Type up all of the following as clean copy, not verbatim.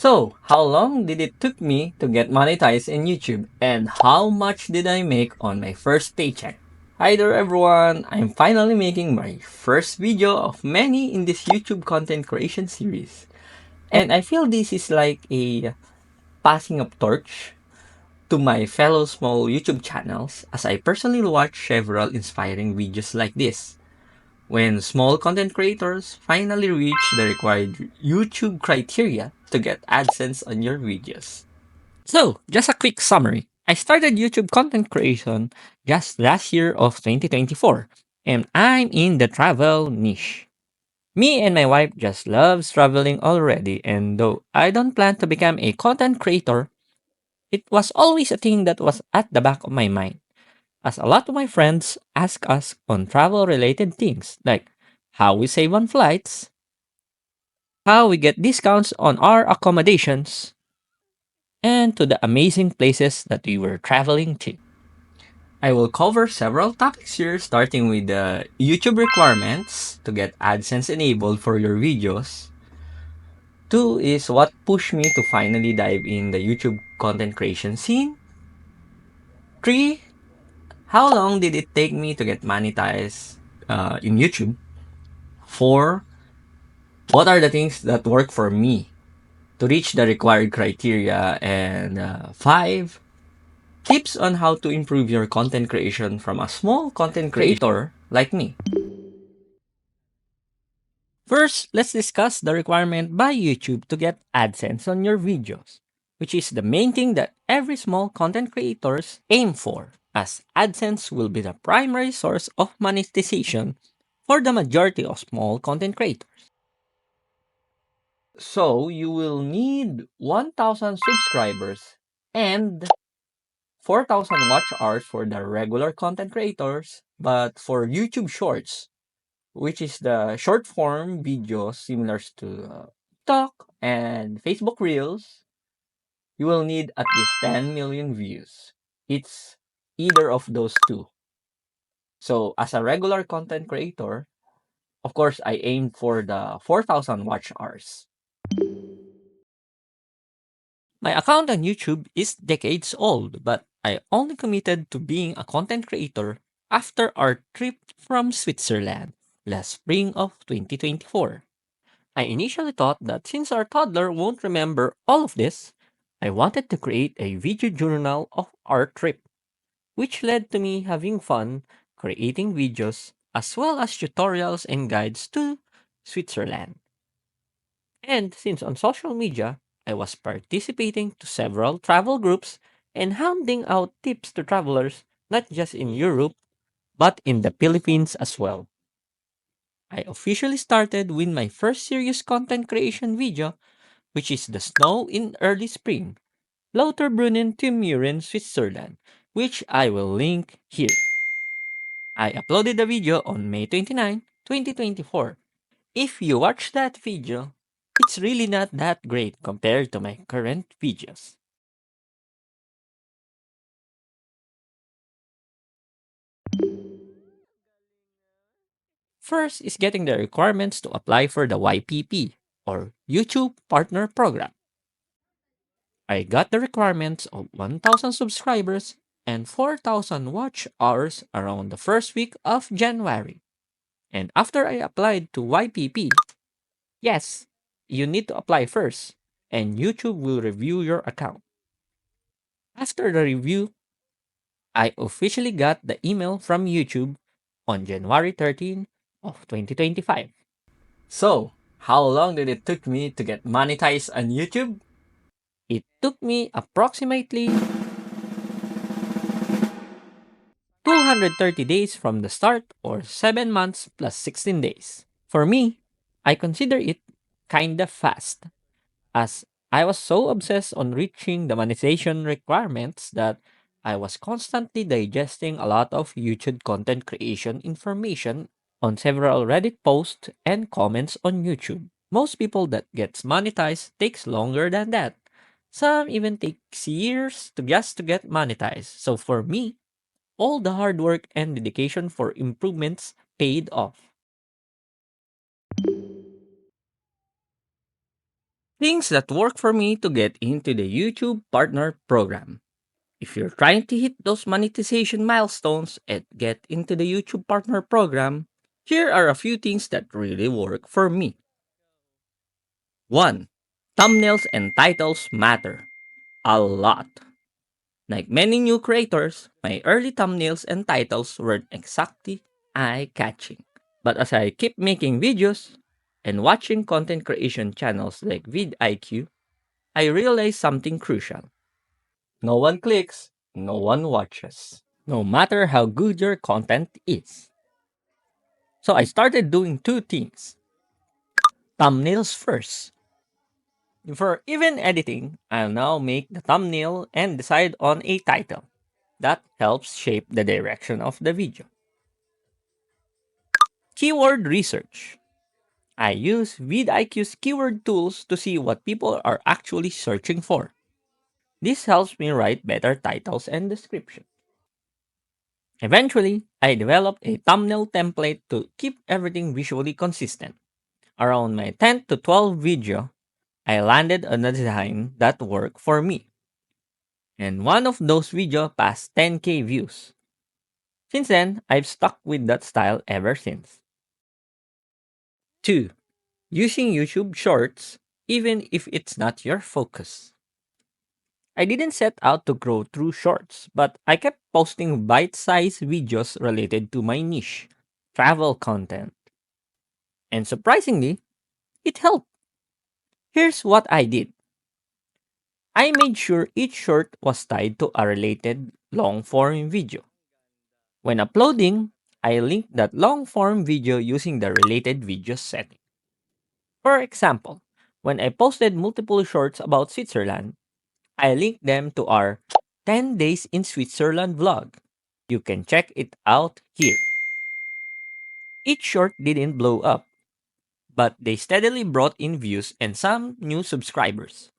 So, how long did it took me to get monetized in YouTube and how much did I make on my first paycheck? Hi there everyone, I'm finally making my first video of many in this YouTube content creation series. And I feel this is like a passing of torch to my fellow small YouTube channels as I personally watch several inspiring videos like this. When small content creators finally reach the required YouTube criteria to get AdSense on your videos. So, just a quick summary. I started YouTube content creation just last year of 2024, and I'm in the travel niche. Me and my wife just loves traveling already, and though I don't plan to become a content creator, it was always a thing that was at the back of my mind, as a lot of my friends ask us on travel related things like how we save on flights, how we get discounts on our accommodations, and to the amazing places that we were traveling to. I will cover several topics here, starting with the YouTube requirements to get AdSense enabled for your videos. Two is what pushed me to finally dive in the YouTube content creation scene. Three, how long did it take me to get monetized in YouTube? Four, what are the things that work for me to reach the required criteria? And five, tips on how to improve your content creation from a small content creator like me. First, let's discuss the requirement by YouTube to get AdSense on your videos, which is the main thing that every small content creators aim for, as AdSense will be the primary source of monetization for the majority of small content creators. So, you will need 1,000 subscribers and 4,000 watch hours for the regular content creators, but for YouTube Shorts, which is the short form videos similar to TikTok and Facebook Reels, you will need at least 10 million views. It's either of those two. So, as a regular content creator, of course, I aim for the 4,000 watch hours. My account on YouTube is decades old, but I only committed to being a content creator after our trip from Switzerland last spring of 2024. I initially thought that since our toddler won't remember all of this, I wanted to create a video journal of our trip, which led to me having fun creating videos as well as tutorials and guides to Switzerland. And since on social media, I was participating to several travel groups and handing out tips to travelers not just in Europe but in the Philippines as well. I officially started with my first serious content creation video, which is the snow in early spring, Lauterbrunnen to Muren, Switzerland, which I will link here. I uploaded the video on May 29, 2024. If you watch that video, it's really not that great compared to my current videos. First is getting the requirements to apply for the YPP, or YouTube Partner Program. I got the requirements of 1,000 subscribers and 4,000 watch hours around the first week of January. And after I applied to YPP, yes, you need to apply first, and YouTube will review your account. After the review, I officially got the email from YouTube on January 13 of 2025. So, how long did it took me to get monetized on YouTube? It took me approximately 230 days from the start, or 7 months plus 16 days. For me, I consider it kinda fast, as I was so obsessed on reaching the monetization requirements that I was constantly digesting a lot of YouTube content creation information on several Reddit posts and comments on YouTube. Most people that gets monetized takes longer than that. Some even takes years to just to get monetized. So for me, all the hard work and dedication for improvements paid off. Things that work for me to get into the YouTube Partner Program. If you're trying to hit those monetization milestones and get into the YouTube Partner Program, here are a few things that really work for me. 1. Thumbnails and titles matter a lot. Like many new creators, my early thumbnails and titles weren't exactly eye catching. But as I keep making videos and watching content creation channels like vidIQ, I realized something crucial. No one clicks, no one watches, no matter how good your content is. So I started doing two things. Thumbnails first. For even editing, I'll now make the thumbnail and decide on a title. That helps shape the direction of the video. Keyword research. I use vidIQ's keyword tools to see what people are actually searching for. This helps me write better titles and descriptions. Eventually, I developed a thumbnail template to keep everything visually consistent. Around my 10 to 12 video, I landed on a design that worked for me. And one of those videos passed 10K views. Since then, I've stuck with that style ever since. 2. Using YouTube Shorts even if it's not your focus. I didn't set out to grow through shorts, but I kept posting bite-sized videos related to my niche, travel content. And surprisingly, it helped. Here's what I did. I made sure each short was tied to a related long-form video. When uploading, I linked that long-form video using the related videos setting. For example, when I posted multiple shorts about Switzerland, I linked them to our 10 Days in Switzerland vlog. You can check it out here. Each short didn't blow up, but they steadily brought in views and some new subscribers.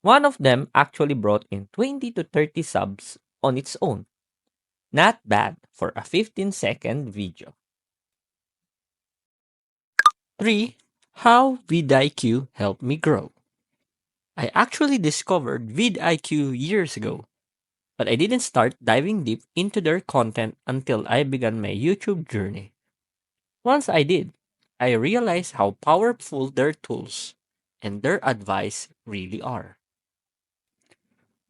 One of them actually brought in 20 to 30 subs on its own. Not bad for a 15-second video. 3. How vidIQ helped me grow. I actually discovered vidIQ years ago, but I didn't start diving deep into their content until I began my YouTube journey. Once I did, I realized how powerful their tools and their advice really are.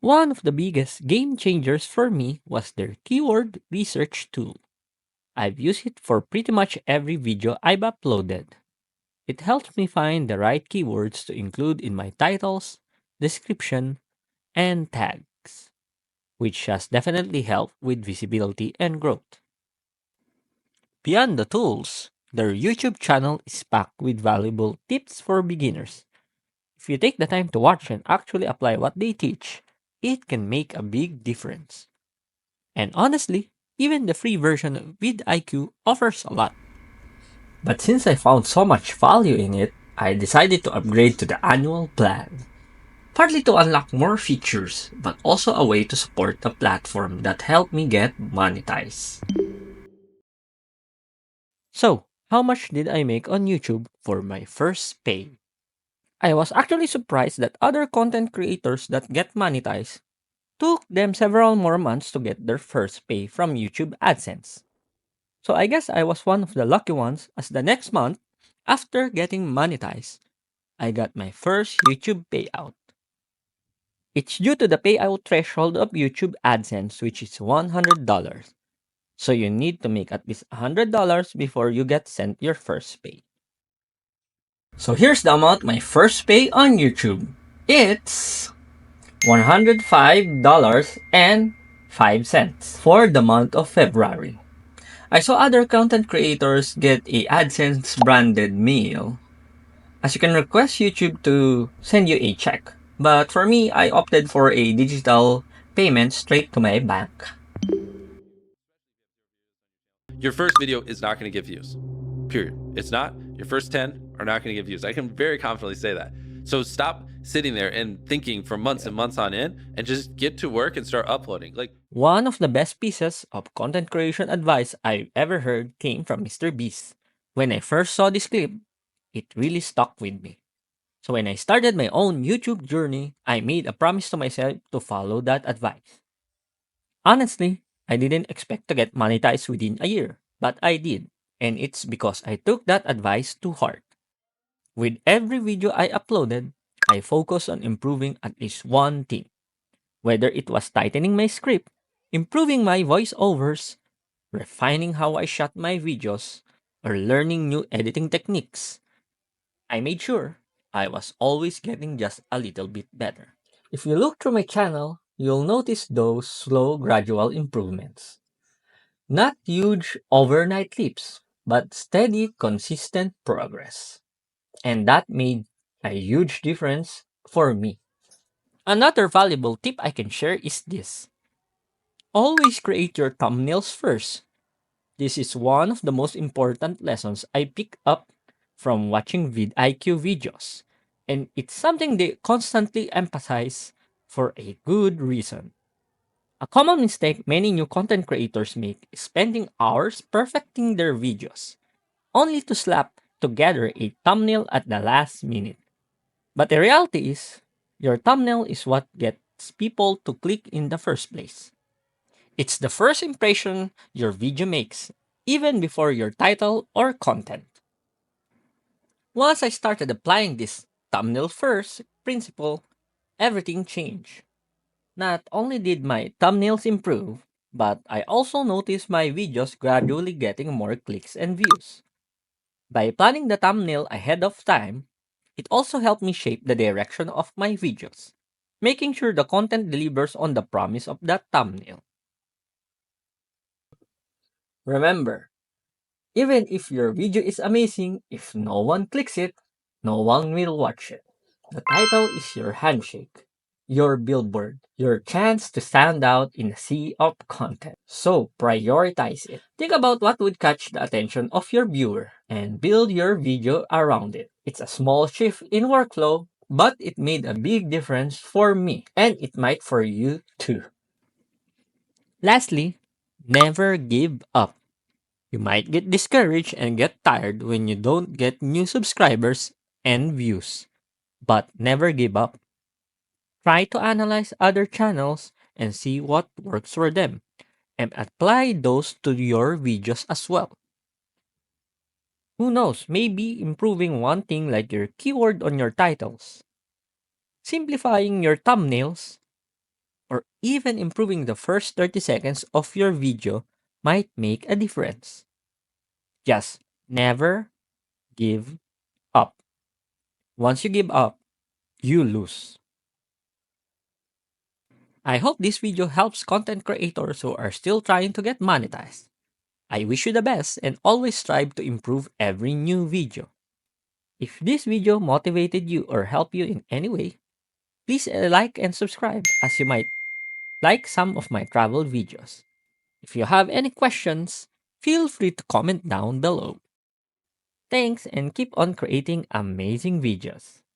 One of the biggest game changers for me was their keyword research tool. I've used it for pretty much every video I've uploaded. It helps me find the right keywords to include in my titles, description, and tags, which has definitely helped with visibility and growth. Beyond the tools, their YouTube channel is packed with valuable tips for beginners. If you take the time to watch and actually apply what they teach, it can make a big difference. And honestly, even the free version of vidIQ offers a lot. But since I found so much value in it, I decided to upgrade to the annual plan. Partly to unlock more features, but also a way to support the platform that helped me get monetized. So, how much did I make on YouTube for my first pay? I was actually surprised that other content creators that get monetized took them several more months to get their first pay from YouTube AdSense. So I guess I was one of the lucky ones as the next month, after getting monetized, I got my first YouTube payout. It's due to the payout threshold of YouTube AdSense, which is $100. So you need to make at least $100 before you get sent your first pay. So here's the amount my first pay on YouTube. It's $105.05 for the month of February. I saw other content creators get a AdSense branded meal, as you can request YouTube to send you a check. But for me, I opted for a digital payment straight to my bank. Your first video is not going to get views. Period. It's not. Your first 10 are not going to get views. I can very confidently say that. So stop sitting there and thinking for months and months on end and just get to work and start uploading. One of the best pieces of content creation advice I've ever heard came from Mr. Beast. When I first saw this clip, it really stuck with me. So when I started my own YouTube journey, I made a promise to myself to follow that advice. Honestly, I didn't expect to get monetized within a year, but I did. And it's because I took that advice to heart. With every video I uploaded, I focused on improving at least one thing. Whether it was tightening my script, improving my voiceovers, refining how I shot my videos, or learning new editing techniques, I made sure I was always getting just a little bit better. If you look through my channel, you'll notice those slow, gradual improvements. Not huge overnight leaps, but steady, consistent progress. And that made a huge difference for me. Another valuable tip I can share is this: always create your thumbnails first. This is one of the most important lessons I pick up from watching vidIQ videos, and it's something they constantly emphasize for a good reason. A common mistake many new content creators make is spending hours perfecting their videos, only to slap together a thumbnail at the last minute. But the reality is, your thumbnail is what gets people to click in the first place. It's the first impression your video makes, even before your title or content. Once I started applying this thumbnail first principle, everything changed. Not only did my thumbnails improve, but I also noticed my videos gradually getting more clicks and views. By planning the thumbnail ahead of time, it also helped me shape the direction of my videos, making sure the content delivers on the promise of that thumbnail. Remember, even if your video is amazing, if no one clicks it, no one will watch it. The title is your handshake, your billboard, your chance to stand out in a sea of content. So prioritize it. Think about what would catch the attention of your viewer and build your video around it. It's a small shift in workflow, but it made a big difference for me, and it might for you too. Lastly, never give up. You might get discouraged and get tired when you don't get new subscribers and views. But never give up. Try to analyze other channels and see what works for them, and apply those to your videos as well. Who knows, maybe improving one thing like your keyword on your titles, simplifying your thumbnails, or even improving the first 30 seconds of your video might make a difference. Just never give up. Once you give up, you lose. I hope this video helps content creators who are still trying to get monetized. I wish you the best and always strive to improve every new video. If this video motivated you or helped you in any way, please like and subscribe as you might like some of my travel videos. If you have any questions, feel free to comment down below. Thanks and keep on creating amazing videos.